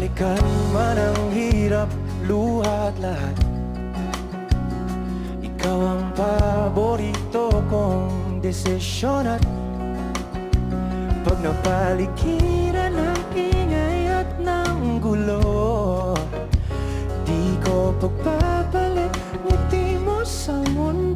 balikan man ang hirap, luha at lahat, ikaw ang paborito kong desisyon. At pag napaligiran ng ingay at ng gulo, di ko pagbabalik ngiti mo sa mundo.